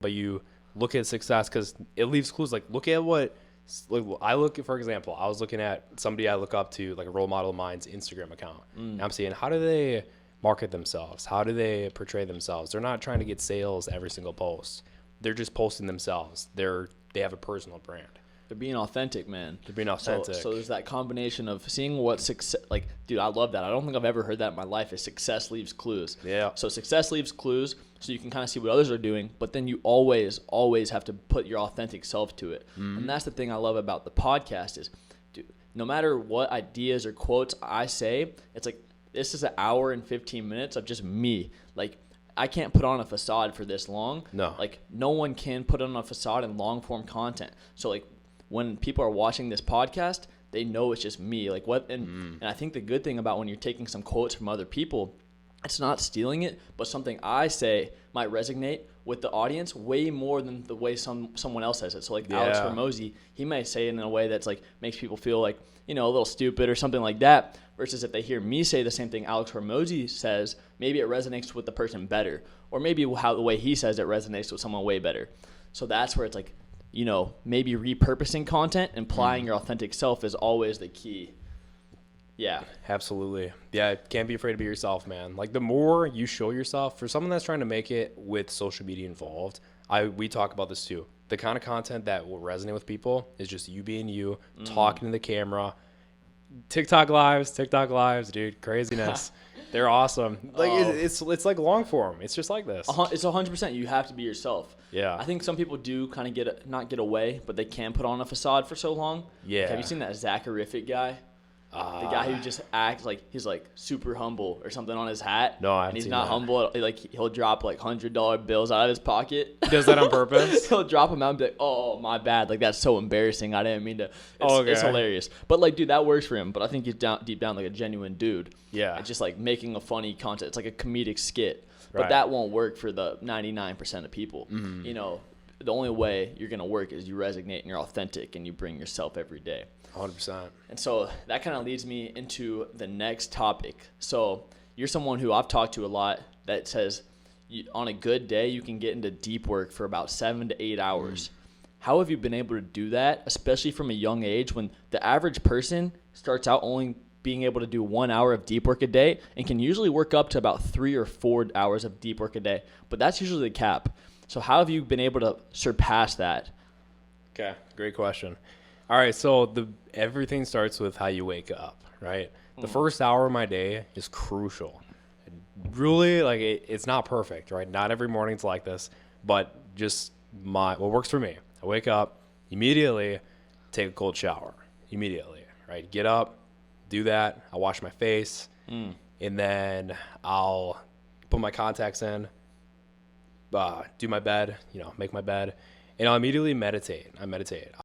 but you look at success because it leaves clues. Like, look at what, like, I look at, for example, I was looking at somebody I look up to, like a role model of mine's Instagram account. And I'm seeing, how do they market themselves? How do they portray themselves? They're not trying to get sales every single post. They're just posting themselves. They have a personal brand. They're being authentic, man. They're being authentic. So there's that combination of seeing what success, like, dude, I love that. I don't think I've ever heard that in my life, is success leaves clues. Yeah. So success leaves clues, so you can kind of see what others are doing, but then you always have to put your authentic self to it. And that's the thing I love about the podcast is, dude, no matter what ideas or quotes I say, it's like, this is an hour and 15 minutes of just me. Like, I can't put on a facade for this long. No. Like, no one can put on a facade in long form content. So, like, when people are watching this podcast, they know it's just me. Like, what? And I think the good thing about when you're taking some quotes from other people, it's not stealing it, but something I say might resonate with the audience way more than the way someone else says it. So, like, Alex Hormozy, he may say it in a way that's, like, makes people feel like, you know, a little stupid or something like that, versus if they hear me say the same thing Alex Hormozy says, maybe it resonates with the person better, or maybe how the way he says it resonates with someone way better. So that's where it's like, you know, maybe repurposing content and applying your authentic self is always the key. Yeah. Absolutely. Yeah, can't be afraid to be yourself, man. Like, the more you show yourself, for someone that's trying to make it with social media involved, we talk about this too. The kind of content that will resonate with people is just you being you, talking to the camera. TikTok lives, dude, craziness. They're awesome. Like, it's like long form. It's just like this. It's 100%. You have to be yourself. Yeah. I think some people do kind of not get away, but they can put on a facade for so long. Yeah. Like, have you seen that Zacharific guy? The guy who just acts like he's like super humble or something on his hat. No, I haven't and he's seen not that. humble. Like, he'll drop like $100 bills out of his pocket. He does that on purpose? He'll drop them out and be like, "Oh, my bad. Like, that's so embarrassing. I didn't mean to." It's hilarious. But, like, dude, that works for him. But I think he's deep down like a genuine dude. Yeah. It's just like making a funny content. It's like a comedic skit. But Right. that won't work for the 99% of people. You know, the only way you're gonna work is you resonate and you're authentic and you bring yourself every day. 100%. And so that kind of leads me into the next topic. So you're someone who I've talked to a lot that says on a good day, you can get into deep work for about 7 to 8 hours. How have you been able to do that, especially from a young age when the average person starts out only being able to do 1 hour of deep work a day and can usually work up to about 3 or 4 hours of deep work a day? But that's usually the cap. So how have you been able to surpass that? Okay, great question. All right, so everything starts with how you wake up, right? The first hour of my day is crucial. Really, like, it's not perfect, right? Not every morning's like this, but just what works for me. I wake up, immediately take a cold shower, immediately, right? Get up, do that. I wash my face, and then I'll put my contacts in, do my bed, make my bed, and I'll immediately meditate. I meditate.